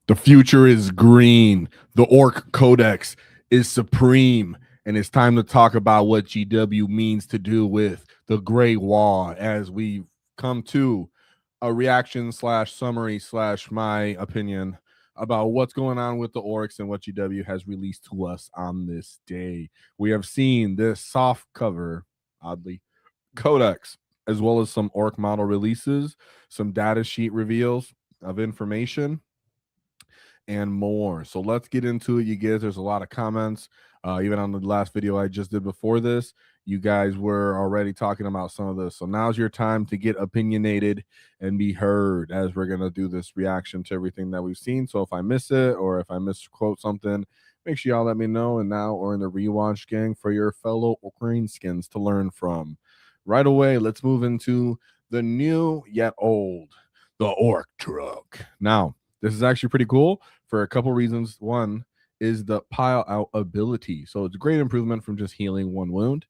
The future is green. The Ork Codex is supreme. And it's time to talk about what GW means to do with the Great Waaagh as we come to a reaction slash summary slash my opinion about what's going on with the Orks and what GW has released to us on this day. We have seen this soft cover, oddly, Codex, as well as some Ork model releases, some data sheet reveals of information, and more. So let's get into it, you guys. There's a lot of comments. Even on the last video I just did before this, you guys were already talking about some of this. So now's your time to get opinionated and be heard as we're going to do this reaction to everything that we've seen. So if I miss it or if I misquote something, make sure y'all let me know and now or in the rewatch gang for your fellow green skins to learn from. Right away, let's move into the new yet old, the Ork Trukk. Now, this is actually pretty cool for a couple reasons. One is the pile out ability. So it's a great improvement from just healing one wound.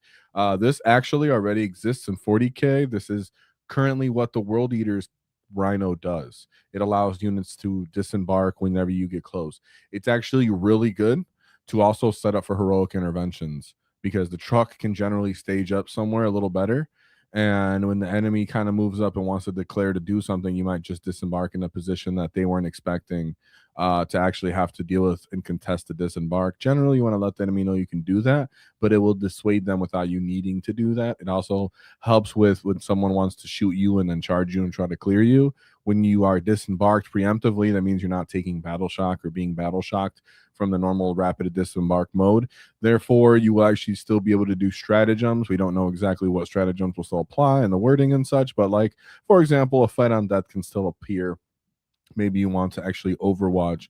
This actually already exists in 40K. This is currently what the World Eater's Rhino does. It allows units to disembark whenever you get close. It's actually really good to also set up for heroic interventions because the Trukk can generally stage up somewhere a little better. And when the enemy kind of moves up and wants to declare to do something, you might just disembark in a position that they weren't expecting to actually have to deal with and contest the disembark. Generally, you want to let the enemy know you can do that, but it will dissuade them without you needing to do that. It also helps with when someone wants to shoot you and then charge you and try to clear you. When you are disembarked preemptively, that means you're not taking battle shock or being battle shocked from the normal rapid disembark mode. Therefore, you will actually still be able to do stratagems. We don't know exactly what stratagems will still apply and the wording and such, but like, for example, a fight on death can still appear. Maybe you want to actually overwatch,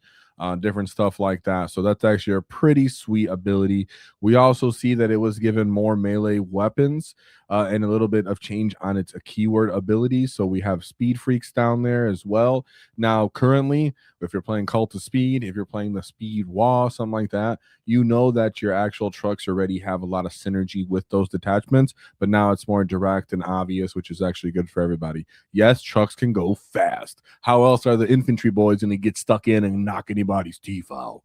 different stuff like that. So that's actually a pretty sweet ability. We also see that it was given more melee weapons and a little bit of change on its keyword ability. So we have speed freaks down there as well. Now, currently, if you're playing Cult of Speed, if you're playing the Speed Waaagh, something like that, you know that your actual trucks already have a lot of synergy with those detachments, but now it's more direct and obvious, which is actually good for everybody. Yes, trucks can go fast. How else are the infantry boys going to get stuck in and knock anybody's teeth out?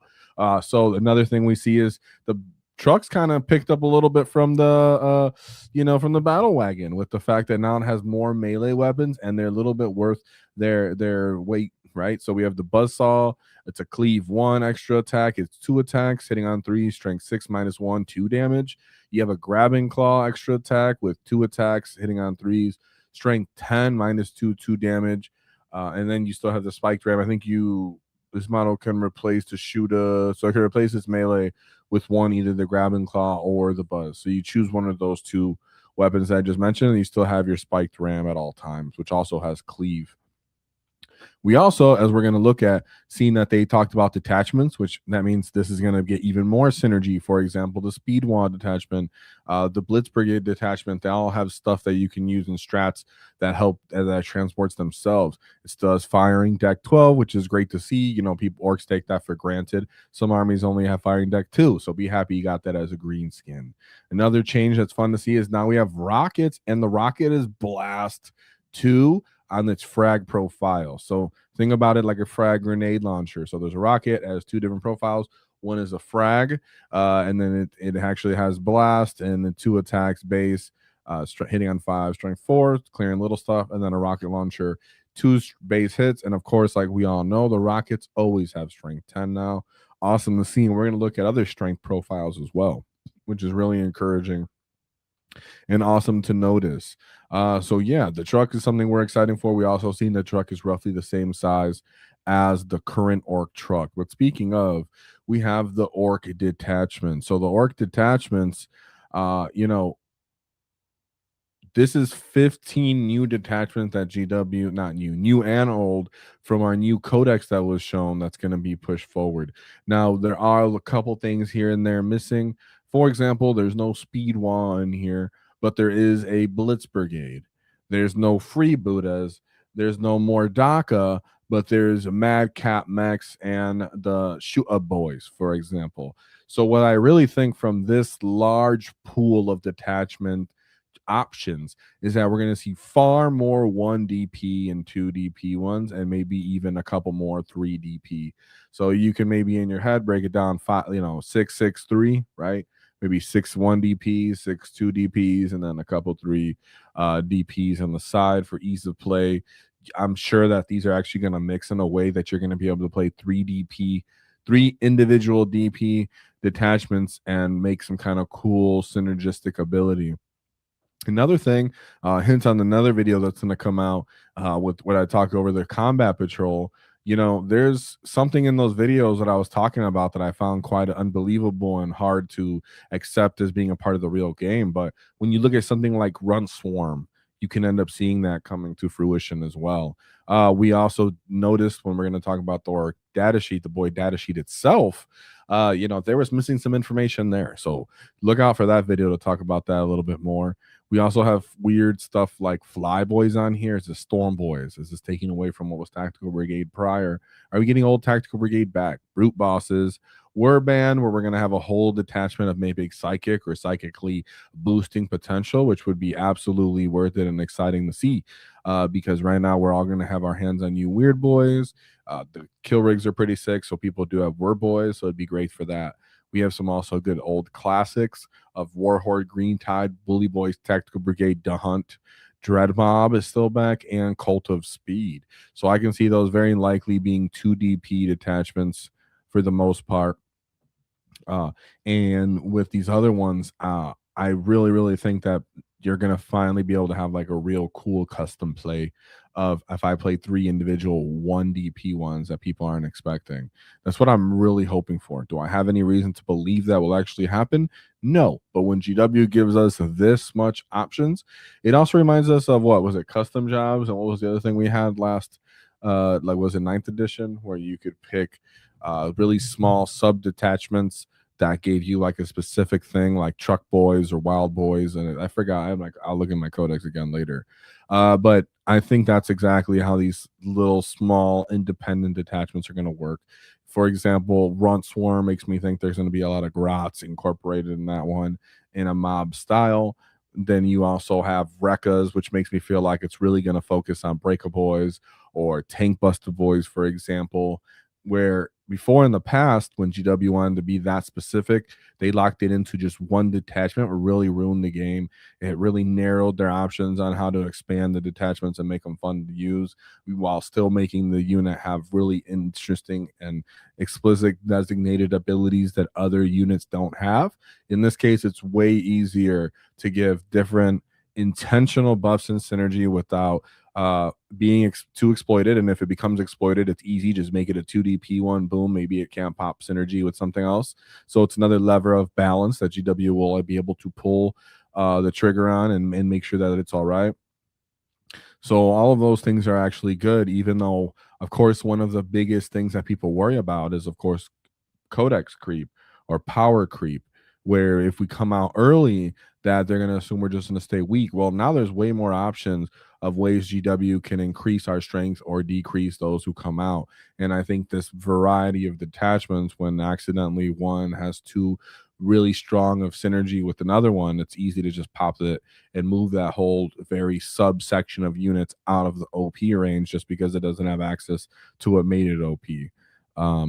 So another thing we see is the Trucks kind of picked up a little bit from the from the battle wagon with the fact that now it has more melee weapons and they're a little bit worth their weight, right? So we have the buzzsaw. It's a cleave 1 extra attack. It's 2 attacks, hitting on 3, strength 6 -1, 2 damage. You have a grabbing claw extra attack with 2 attacks, hitting on 3s, strength 10 -2, 2 damage. And then you still have the spiked ram. I think this model can replace the shooter, so it can replace its melee with one, either the grabbing claw or the buzz. So you choose one of those two weapons that I just mentioned, and you still have your spiked ram at all times, which also has cleave. We also, as we're going to look at, seeing that they talked about detachments, which that means this is going to get even more synergy. For example, the Speed Waaagh detachment, the Blitz Brigade detachment, they all have stuff that you can use in strats that help that transports themselves. It does firing deck 12, which is great to see. You know, people orcs take that for granted. Some armies only have firing deck 2, so be happy you got that as a green skin. Another change that's fun to see is now we have rockets, and the rocket is Blast 2 on its frag profile. So think about it like a frag grenade launcher. So there's a rocket, it has 2 different profiles. One is a frag, and then it actually has blast and the 2 attacks base, hitting on 5, strength 4, clearing little stuff, and then a rocket launcher, 2 base hits. And of course, like we all know, the rockets always have strength 10 now. Awesome to see. And we're going to look at other strength profiles as well, which is really encouraging and awesome to notice. So yeah, the Trukk is something we're excited for. We also seen the Trukk is roughly the same size as the current Ork Trukk. But speaking of, we have the Ork detachments. So the Ork detachments, this is 15 new detachments that GW, not new and old, from our new codex that was shown that's going to be pushed forward. Now, there are a couple things here and there missing. For example, there's no Speed Waaagh in here, but there is a Blitz Brigade. There's no Freebooters. There's no more DACA, but there's Madcap Mechs and the Shoot Up Boys, for example. So what I really think from this large pool of detachment options is that we're going to see far more 1 DP and 2 DP ones, and maybe even a couple more 3 DP. So you can maybe in your head break it down 6-6-3, right? Maybe 6-1 DPs, 6-2 DPs, and then a couple 3 DPs on the side for ease of play. I'm sure that these are actually going to mix in a way that you're going to be able to play 3 DP, 3 individual DP detachments, and make some kind of cool synergistic ability. Another thing, hint on another video that's going to come out with what I talk over the combat patrol. There's something in those videos that I was talking about that I found quite unbelievable and hard to accept as being a part of the real game. But when you look at something like Run Swarm, you can end up seeing that coming to fruition as well. We also noticed when we're going to talk about the datasheet, the Boyz datasheet itself, there was missing some information there. So look out for that video to talk about that a little bit more. We also have weird stuff like Fly Boys on here. Is this Storm Boys? Is this taking away from what was Tactical Brigade prior? Are we getting old Tactical Brigade back? Brute Bosses. Warband, where we're going to have a whole detachment of maybe psychic or psychically boosting potential, which would be absolutely worth it and exciting to see. Because right now we're all going to have our hands on you weird boys. The kill rigs are pretty sick, so people do have Word Boys, so it'd be great for that. We have some also good old classics of Warhorde, Green Tide, Bully Boys, Tactical Brigade, The Hunt, Dread Mob is still back, and Cult of Speed. So I can see those very likely being 2 DP detachments for the most part. And with these other ones, I really, really think that you're going to finally be able to have like a real cool custom play of if I play 3 individual 1 DP ones that people aren't expecting. That's what I'm really hoping for. Do I have any reason to believe that will actually happen? No. But when GW gives us this much options, it also reminds us of what was it, custom jobs, and what was the other thing we had last was it 9th edition, where you could pick really small sub detachments that gave you like a specific thing, like Trukk Boys or Wild Boys, and I forgot. I'll look in my codex again later. But I think that's exactly how these little small independent detachments are going to work. For example, Runt Swarm makes me think there's going to be a lot of grots incorporated in that one in a mob style. Then you also have Rekkas, which makes me feel like it's really going to focus on Breaker Boys or Tank Buster Boys, for example, where before in the past, when GW wanted to be that specific, they locked it into just 1 detachment, or really ruined the game. It really narrowed their options on how to expand the detachments and make them fun to use, while still making the unit have really interesting and explicit designated abilities that other units don't have. In this case, it's way easier to give different intentional buffs and synergy without being too exploited. And if it becomes exploited, it's easy, just make it a 2 DP one, boom, maybe it can't pop synergy with something else. So it's another lever of balance that GW will be able to pull the trigger on and make sure that it's all right. So all of those things are actually good, even though, of course, one of the biggest things that people worry about is, of course, Codex creep or power creep, where if we come out early, that they're going to assume we're just going to stay weak. Well, now there's way more options of ways GW can increase our strength or decrease those who come out. And I think this variety of detachments, when accidentally one has 2 really strong of synergy with another one, it's easy to just pop it and move that whole very subsection of units out of the OP range, just because it doesn't have access to what made it OP.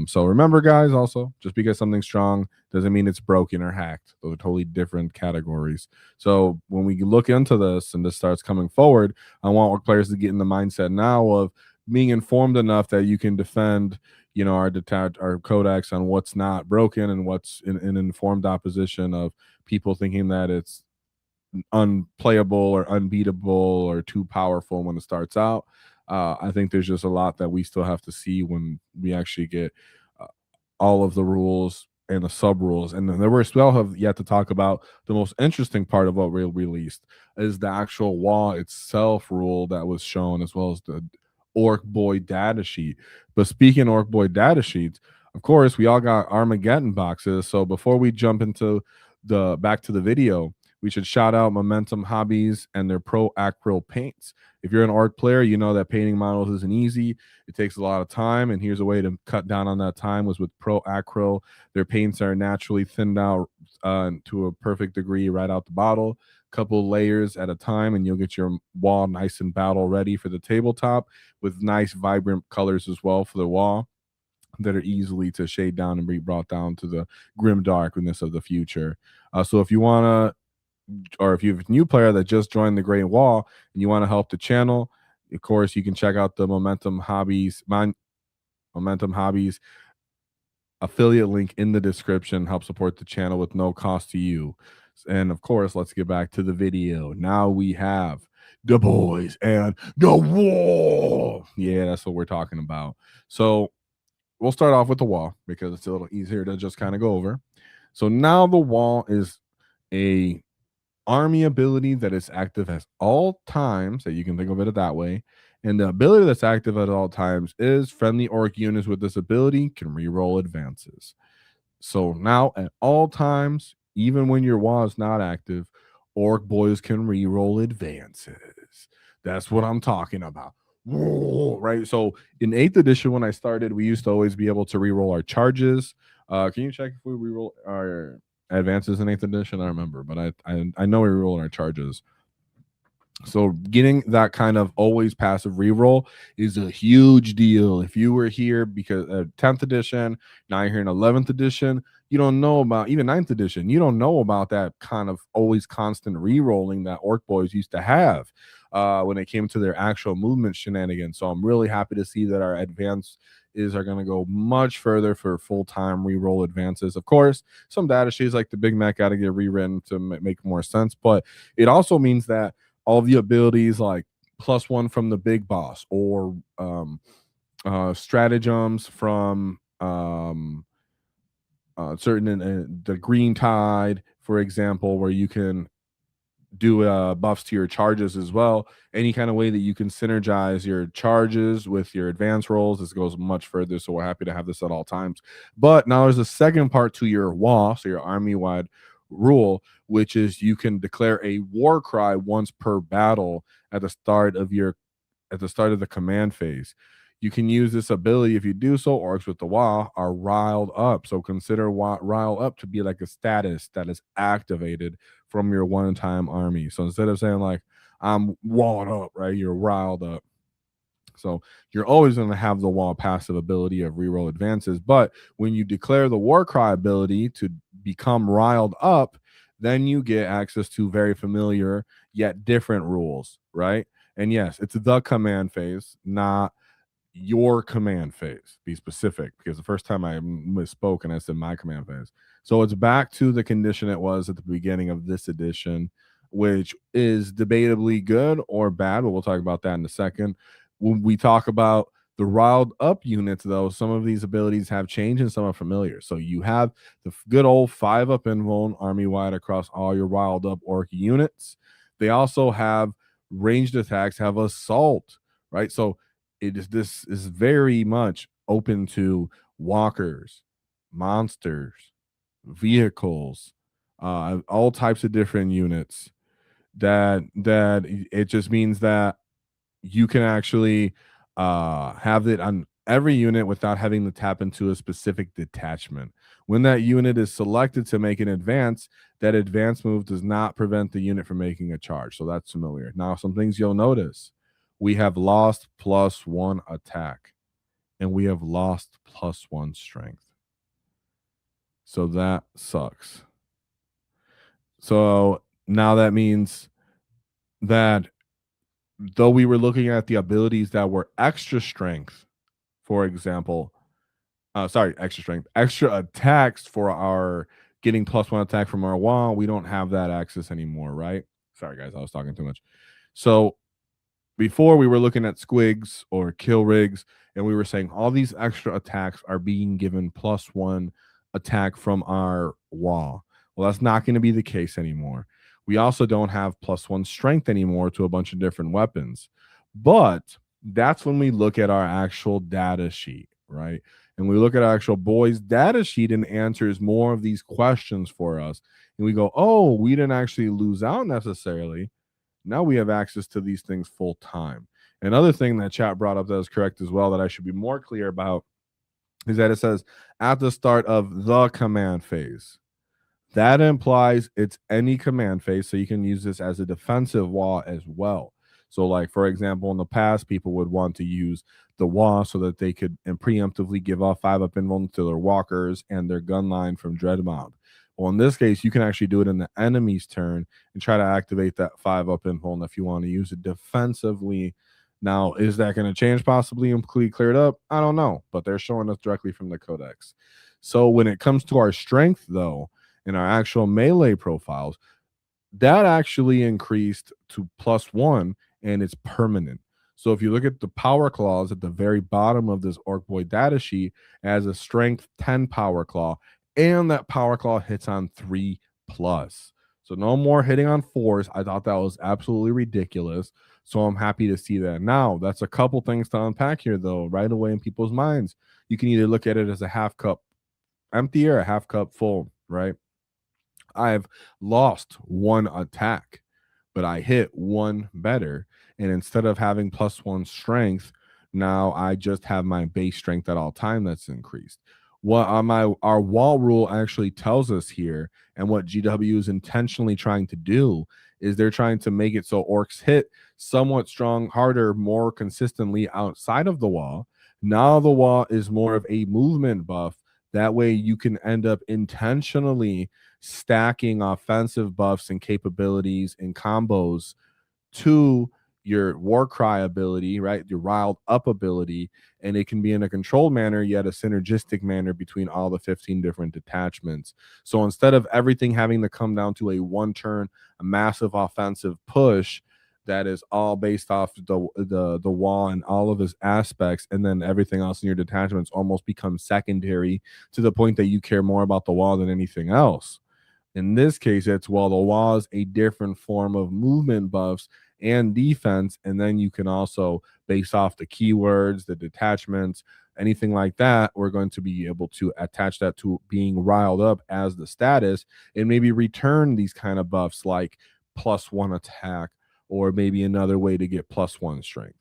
So remember, guys, also, just because something's strong doesn't mean it's broken or hacked. Those are totally different categories. So when we look into this and this starts coming forward, I want our players to get in the mindset now of being informed enough that you can defend, our codex on what's not broken and what's in informed opposition of people thinking that it's unplayable or unbeatable or too powerful when it starts out. I think there's just a lot that we still have to see when we actually get all of the rules and the sub rules. And then we still have yet to talk about the most interesting part of what we released is the actual Waaagh itself rule that was shown, as well as the Ork Boy data sheet. But speaking of Ork Boy data sheets, of course, we all got Armageddon boxes. So before we jump into back to the video, we should shout out Momentum Hobbies and their Pro Acryl paints. If you're an Ork player, you know that painting models isn't easy. It takes a lot of time, and here's a way to cut down on that time was with Pro Acryl. Their paints are naturally thinned out to a perfect degree right out the bottle. couple layers at a time, and you'll get your wall nice and battle ready for the tabletop with nice vibrant colors as well for the wall that are easily to shade down and be brought down to the grim darkness of the future. So if you want to, or if you have a new player that just joined the Great Wall and you want to help the channel, of course, you can check out the Momentum Hobbies affiliate link in the description. Help support the channel with no cost to you. And of course, let's get back to the video. Now we have the boys and the wall. Yeah, that's what we're talking about. So we'll start off with the wall because it's a little easier to just kind of go over. So now the wall is a army ability that is active at all times, that you can think of it that way. And the ability that's active at all times is friendly orc units with this ability can reroll advances. So now at all times, even when your wall is not active, orc boys can reroll advances. That's what I'm talking about. Whoa, right? So in 8th edition, when I started, we used to always be able to reroll our charges. Can you check if we reroll our advances in 8th edition? I remember, but I know we reroll our charges. So getting that kind of always passive reroll is a huge deal. If you were here because 10th edition, now you're here in 11th edition, you don't know about even 9th edition. You don't know about that kind of always constant rerolling that orc boys used to have when it came to their actual movement shenanigans. So I'm really happy to see that our advance are going to go much further for full-time reroll advances. Of course, some data sheets like the Big Mac got to get rewritten to make more sense, but it also means that all the abilities like +1 from the big boss or stratagems from certain the green tide, for example, where you can do buffs to your charges as well. Any kind of way that you can synergize your charges with your advance rolls, this goes much further. So we're happy to have this at all times. But now there's a second part to your WAAH, so your army-wide rule, which is you can declare a war cry once per battle at the start of the command phase. You can use this ability. If you do so, orcs with the Waaagh are riled up. So consider rile up to be like a status that is activated from your one-time army. So instead of saying like, I'm walled up, right? You're riled up. So you're always going to have the wall passive ability of reroll advances. But when you declare the war cry ability to become riled up, then you get access to very familiar yet different rules, right? And yes, it's the command phase, not your command phase. Be specific, because the first time I misspoke and I said my command phase. So it's back to the condition it was at the beginning of this edition, which is debatably good or bad, but we'll talk about that in a second. When we talk about the riled up units, though, some of these abilities have changed and some are familiar. So you have the good old 5-up invuln army wide across all your riled up orc units. They also have ranged attacks, have assault, right? So this is very much open to walkers, monsters, vehicles, all types of different units. That it just means that you can actually have it on every unit without having to tap into a specific detachment. When that unit is selected to make an advance, that advance move does not prevent the unit from making a charge. So that's familiar. Now, some things you'll notice. We have lost +1 attack, and we have lost +1 strength. So that sucks. So now that means that though we were looking at the abilities that were extra strength, for example, extra attacks for our getting +1 attack from our wall, we don't have that access anymore, right? Sorry, guys, I was talking too much. So before we were looking at squigs or kill rigs, and we were saying all these extra attacks are being given +1 attack from our wall. Well, that's not going to be the case anymore. We also don't have +1 strength anymore to a bunch of different weapons. But that's when we look at our actual data sheet, right? And we look at our actual Boyz data sheet and answers more of these questions for us. And we go, oh, we didn't actually lose out necessarily. Now we have access to these things full time. Another thing that chat brought up that is correct as well that I should be more clear about is that it says at the start of the command phase. That implies it's any command phase, so you can use this as a defensive Waaagh as well. So, like for example, in the past, people would want to use the Waaagh so that they could preemptively give off 5-up invuln to their walkers and their gun line from Dreadmob. Well, in this case, you can actually do it in the enemy's turn and try to activate that 5-up invuln if you want to use it defensively. Now, is that going to change possibly and clear it up? I don't know, but they're showing us directly from the Codex. So when it comes to our strength, though, in our actual melee profiles, that actually increased to +1 and it's permanent. So if you look at the power claws at the very bottom of this Ork Boy data sheet, as a strength 10 power claw, and that power claw hits on 3+. So no more hitting on 4s. I thought that was absolutely ridiculous. So I'm happy to see that. Now, that's a couple things to unpack here, though, right away in people's minds. You can either look at it as a half cup empty or a half cup full, right? I've lost 1 attack, but I hit 1 better. And instead of having +1 strength, now I just have my base strength at all time that's increased. What our wall rule actually tells us here, and what GW is intentionally trying to do, is they're trying to make it so orcs hit somewhat strong, harder, more consistently outside of the wall. Now the wall is more of a movement buff. That way you can end up intentionally stacking offensive buffs and capabilities and combos to your war cry ability, right? Your riled up ability, and it can be in a controlled manner, yet a synergistic manner between all the 15 different detachments. So instead of everything having to come down to a one turn, a massive offensive push that is all based off the wall and all of its aspects, and then everything else in your detachments almost becomes secondary to the point that you care more about the wall than anything else. In this case, it's, well, the wall is a different form of movement buffs and defense, and then you can also, based off the keywords, the detachments, anything like that, we're going to be able to attach that to being riled up as the status, and maybe return these kind of buffs like +1 attack, or maybe another way to get +1 strength,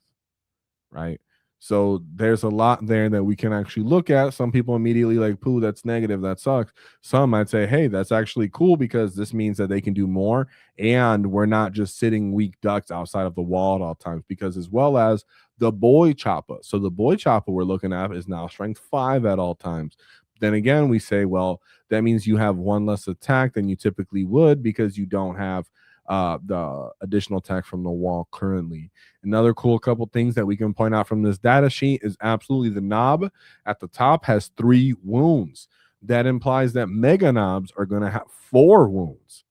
right? So there's a lot there that we can actually look at. Some people immediately like, poo, that's negative, that sucks. Some might say, hey, that's actually cool because this means that they can do more, and we're not just sitting weak ducks outside of the wall at all times, because as well as the boy chopper. So the boy chopper we're looking at is now strength 5 at all times. Then again, we say, well, that means you have 1 less attack than you typically would because you don't have the additional attack from the wall currently. Another cool couple things that we can point out from this data sheet is absolutely the knob at the top has 3 wounds. That implies that mega knobs are going to have 4 wounds.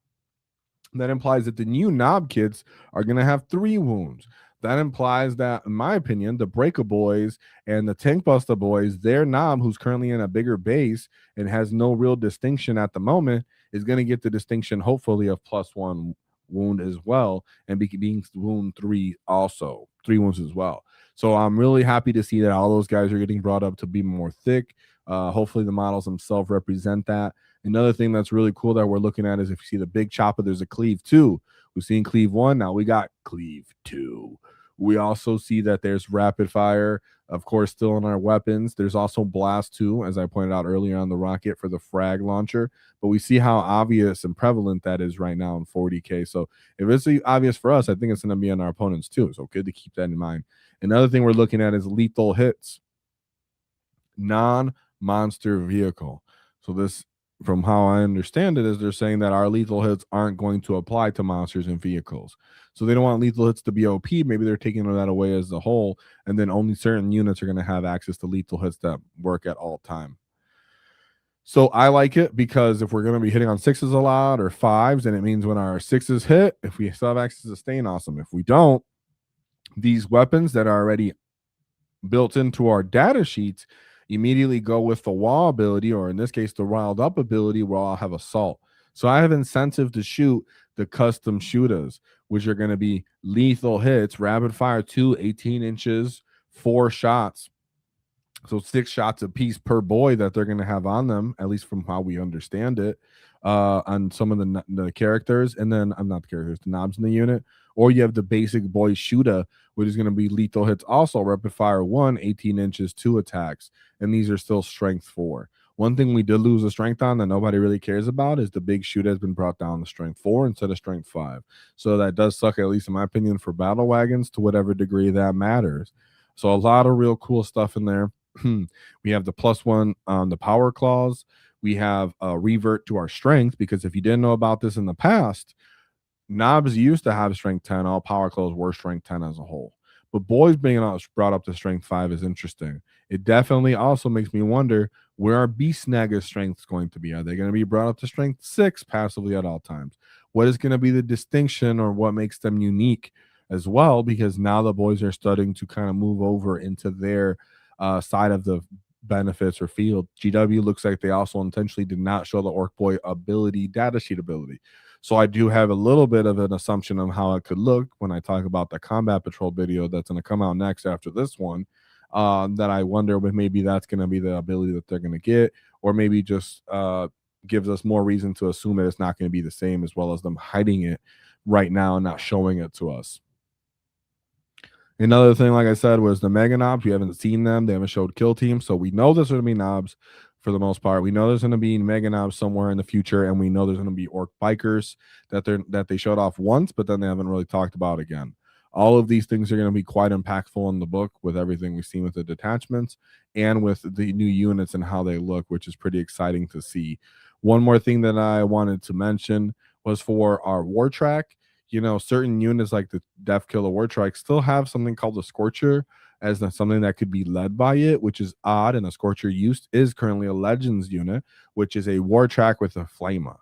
That implies that the new knob kits are going to have 3 wounds. That implies that, in my opinion, the Breaker Boys and the Tank Buster Boys, their knob, who's currently in a bigger base and has no real distinction at the moment, is going to get the distinction, hopefully, of +1 wound as well, and being wound 3 also, 3 wounds as well. So I'm really happy to see that all those guys are getting brought up to be more thick. Hopefully the models themselves represent that. Another thing that's really cool that we're looking at is, if you see the big chopper, there's a cleave 2. We've seen cleave 1, now we got cleave 2. We also see that there's rapid fire, of course, still in our weapons. There's also blast 2, as I pointed out earlier, on the rocket for the frag launcher. But we see how obvious and prevalent that is right now in 40K. So if it's obvious for us, I think it's going to be on our opponents too. So good to keep that in mind. Another thing we're looking at is lethal hits, non-monster vehicle. So this, from how I understand it, is they're saying that our lethal hits aren't going to apply to monsters and vehicles. So they don't want lethal hits to be OP. Maybe they're taking that away as a whole, and then only certain units are going to have access to lethal hits that work at all time. So I like it because if we're going to be hitting on 6s a lot or 5s, then it means when our 6s hit, if we still have access to stain, awesome. If we don't, these weapons that are already built into our data sheets immediately go with the wall ability, or in this case, the riled up ability, where I'll have assault. So I have incentive to shoot the custom shooters, which are going to be lethal hits, rapid fire 2, 18 inches, 4 shots. So 6 shots a piece per boy that they're going to have on them, at least from how we understand it, on some of the characters. And then I'm not the characters, the knobs in the unit. Or you have the basic boy shooter, which is going to be lethal hits also, rapid fire 1, 18 inches, 2 attacks. And these are still strength 4. One thing we did lose a strength on that nobody really cares about is the big shoot has been brought down to strength 4 instead of strength 5. So that does suck, at least in my opinion, for battle wagons to whatever degree that matters. So a lot of real cool stuff in there. We have the +1 on the power claws. We have a revert to our strength, because if you didn't know about this in the past, Knobs used to have strength 10. All power clothes were strength 10 as a whole. But Boyz being brought up to strength 5 is interesting. It definitely also makes me wonder where our Beast Snagger's strength is going to be. Are they going to be brought up to strength 6 passively at all times? What is going to be the distinction, or what makes them unique as well? Because now the boys are starting to kind of move over into their side of the benefits or field. GW looks like they also intentionally did not show the Ork Boy ability, datasheet ability. So I do have a little bit of an assumption of how it could look when I talk about the combat patrol video that's going to come out next after this one. That I wonder if maybe that's going to be the ability that they're going to get, or maybe just gives us more reason to assume that it's not going to be the same, as well as them hiding it right now and not showing it to us. Another thing, like I said, was the Mega Knobs. We haven't seen them. They haven't showed Kill Team. So we know there's going to be knobs for the most part. We know there's going to be Mega Knobs somewhere in the future. And we know there's going to be Ork Bikers that they showed off once, but then they haven't really talked about again. All of these things are going to be quite impactful in the book, with everything we've seen with the detachments and with the new units and how they look, which is pretty exciting to see. One more thing that I wanted to mention was for our war track. Certain units like the Def Killer War Trike still have something called the Scorcher as something that could be led by it, which is odd. And the Scorcher used is currently a Legends unit, which is a War Track with a Flamer.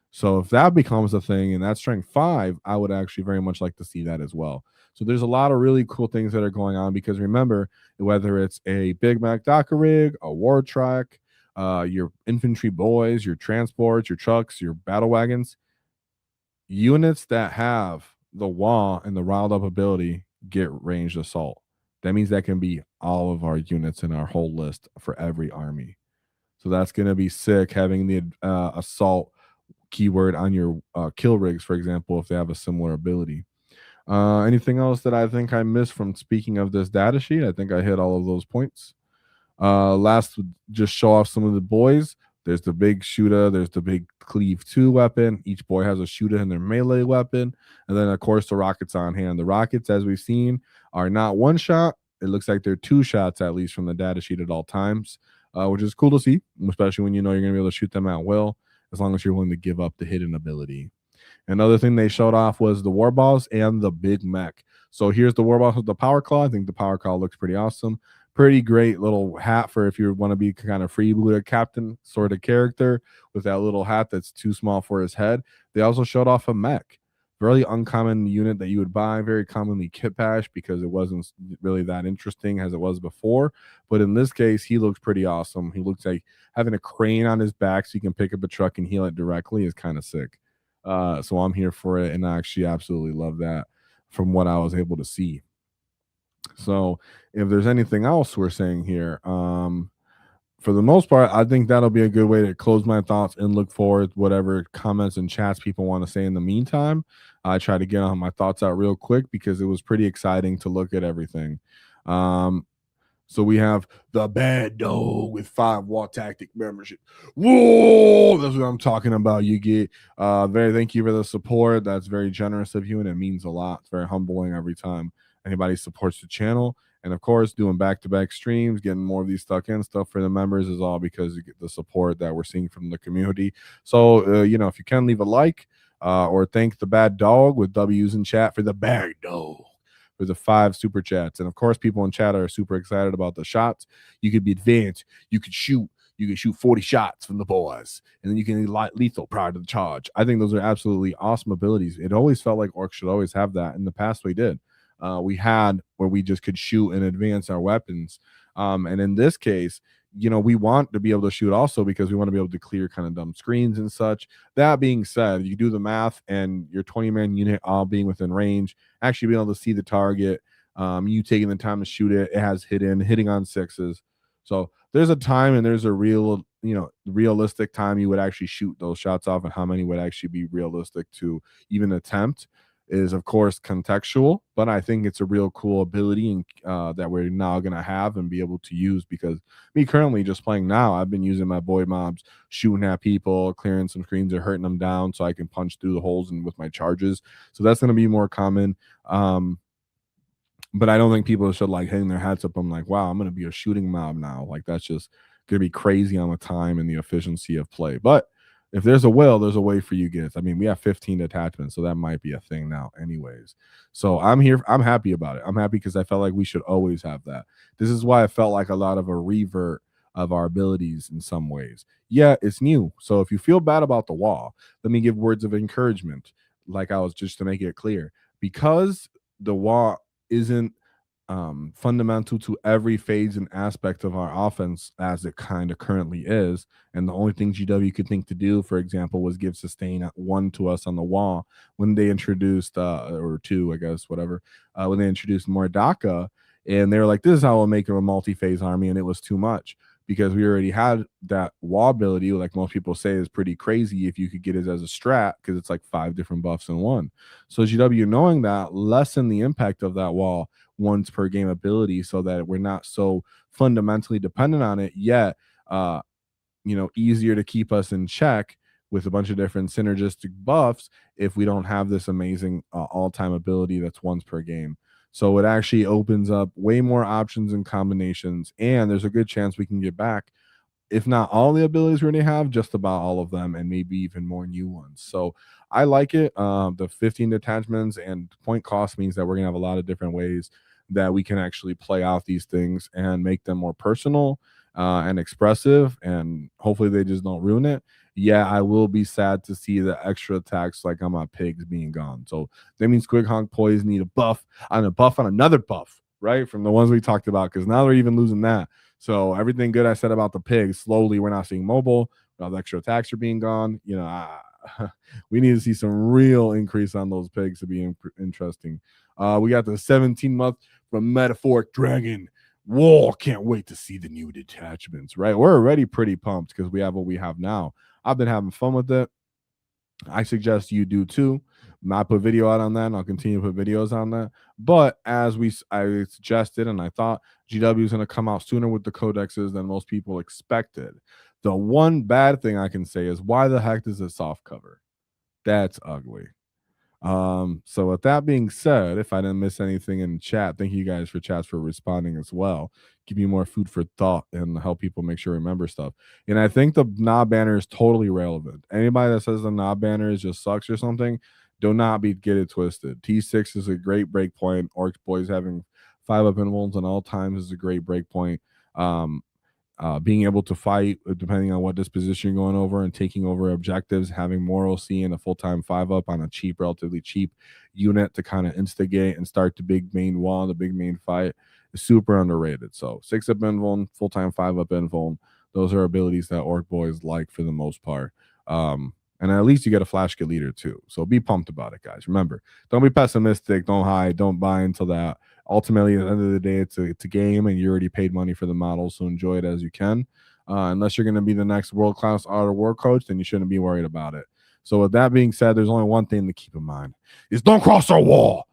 So if that becomes a thing and that's strength 5, I would actually very much like to see that as well. So there's a lot of really cool things that are going on, because remember, whether it's a Big Mac Docker rig, a War Track, your infantry boys, your transports, your trucks, your battle wagons, units that have the Waaagh and the riled up ability get ranged assault. That means that can be all of our units in our whole list for every army. So that's going to be sick, having the assault keyword on your kill rigs, for example, if they have a similar ability. Anything else that I think I missed from speaking of this data sheet? I think I hit all of those points. Last, just show off some of the boys. There's the big shooter. There's the big cleave 2 weapon. Each boy has a shooter in their melee weapon. And then, of course, the rockets on hand. The rockets, as we've seen, are not one shot. It looks like they're 2 shots, at least from the data sheet at all times, which is cool to see, especially when you know you're going to be able to shoot them at will, as long as you're willing to give up the hidden ability. Another thing they showed off was the war balls and the big mech. So here's the war balls with the power claw. I think the power claw looks pretty awesome. Pretty great little hat for if you want to be kind of freebooter captain sort of character, with that little hat that's too small for his head. They also showed off a mech. Very uncommon unit that you would buy, very commonly kit bash, because it wasn't really that interesting as it was before. But in this case, he looks pretty awesome. He looks like having a crane on his back so you can pick up a truck and heal it directly is kind of sick. So I'm here for it, and I actually absolutely love that from what I was able to see. So if there's anything else we're saying here, for the most part, I think that'll be a good way to close my thoughts and look forward to whatever comments and chats people want to say in the meantime. I try to get on my thoughts out real quick, because it was pretty exciting to look at everything. So we have the bad dog with 5 War Tactic membership. Whoa, that's what I'm talking about. You get thank you for the support. That's very generous of you, and it means a lot. It's very humbling every time anybody supports the channel. And of course, doing back-to-back streams, getting more of these stuck in stuff for the members is all because you get the support that we're seeing from the community. So, if you can, leave a like or thank the bad dog with W's in chat for the bad dog for the 5 super chats. And of course, people in chat are super excited about the shots. You could be advanced. You could shoot 40 shots from the boys, and then you can be lethal prior to the charge. I think those are absolutely awesome abilities. It always felt like Orks should always have that. In the past, we did. We had where we just could shoot and advance our weapons. And in this case, we want to be able to shoot also, because we want to be able to clear kind of dumb screens and such. That being said, you do the math, and your 20-man unit all being within range, actually being able to see the target, you taking the time to shoot it, it has hitting on 6s. So there's a time, and there's a realistic time you would actually shoot those shots off, and how many would actually be realistic to even attempt. is of course contextual, but I think it's a real cool ability and that we're now gonna have and be able to use, because me currently just playing now, I've been using my boy mobs, shooting at people, clearing some screens or hurting them down so I can punch through the holes and with my charges. So that's gonna be more common. But I don't think people should like hang their hats up. I'm like, wow, I'm gonna be a shooting mob now. Like that's just gonna be crazy on the time and the efficiency of play. But if there's a will, there's a way for you guys. I mean, we have 15 detachments, so that might be a thing now, anyways. So I'm here. I'm happy about it. I'm happy because I felt like we should always have that. This is why I felt like a lot of a revert of our abilities in some ways. Yeah, it's new. So if you feel bad about the wall, let me give words of encouragement. Like I was just to make it clear, because the wall isn't fundamental to every phase and aspect of our offense as it kind of currently is. And the only thing GW could think to do, for example, was give sustain at 1 to us on the wall when they introduced, or 2, I guess, whatever, when they introduced Mordaka. And they were like, this is how we'll make a multi-phase army. And it was too much because we already had that wall ability, like most people say, is pretty crazy if you could get it as a strat, because it's like 5 different buffs in one. So GW, knowing that, lessen the impact of that wall once per game ability so that we're not so fundamentally dependent on it, yet easier to keep us in check with a bunch of different synergistic buffs if we don't have this amazing all-time ability that's once per game. So it actually opens up way more options and combinations, and there's a good chance we can get back, if not all the abilities we already have, just about all of them, and maybe even more new ones. So I like it. The 15 detachments and point cost means that we're gonna have a lot of different ways that we can actually play out these things and make them more personal and expressive, and hopefully they just don't ruin it. Yeah, I will be sad to see the extra attacks like on my pigs being gone. So that means Quick Honk Poise need a buff on another buff, right? From the ones we talked about, because now they're even losing that. So everything good I said about the pigs, slowly we're not seeing mobile. The extra attacks are being gone. We need to see some real increase on those pigs to be interesting. We got the 17-month from Metaphoric Dragon. Whoa, can't wait to see the new detachments, right? We're already pretty pumped because we have what we have now. I've been having fun with it. I suggest you do too. Not put video out on that, and I'll continue to put videos on that. But as I suggested, and I thought GW is going to come out sooner with the codexes than most people expected. The one bad thing I can say is, why the heck does it soft cover? That's ugly. So with that being said, if I didn't miss anything in chat, thank you guys for chats for responding as well. Give me more food for thought and help people make sure remember stuff. And I think the knob banner is totally relevant. Anybody that says the knob banner is just sucks or something, do not get it twisted. T6 is a great break point. Orks Boyz having 5-up invulns on all times is a great break point. Being able to fight depending on what disposition you're going over and taking over objectives, having more OC and a full-time 5-up on a relatively cheap unit to kind of instigate and start the big main wall, the big main fight, is super underrated. So 6-up invuln, full-time 5-up invuln, those are abilities that Ork Boyz like for the most part. And at least you get a flash kit leader too. So be pumped about it, guys. Remember, don't be pessimistic, don't hide, don't buy into that. Ultimately, at the end of the day, it's a game, and you already paid money for the model, so enjoy it as you can. Unless you're going to be the next world-class Art of War coach, then you shouldn't be worried about it. So with that being said, there's only one thing to keep in mind, is don't cross our wall.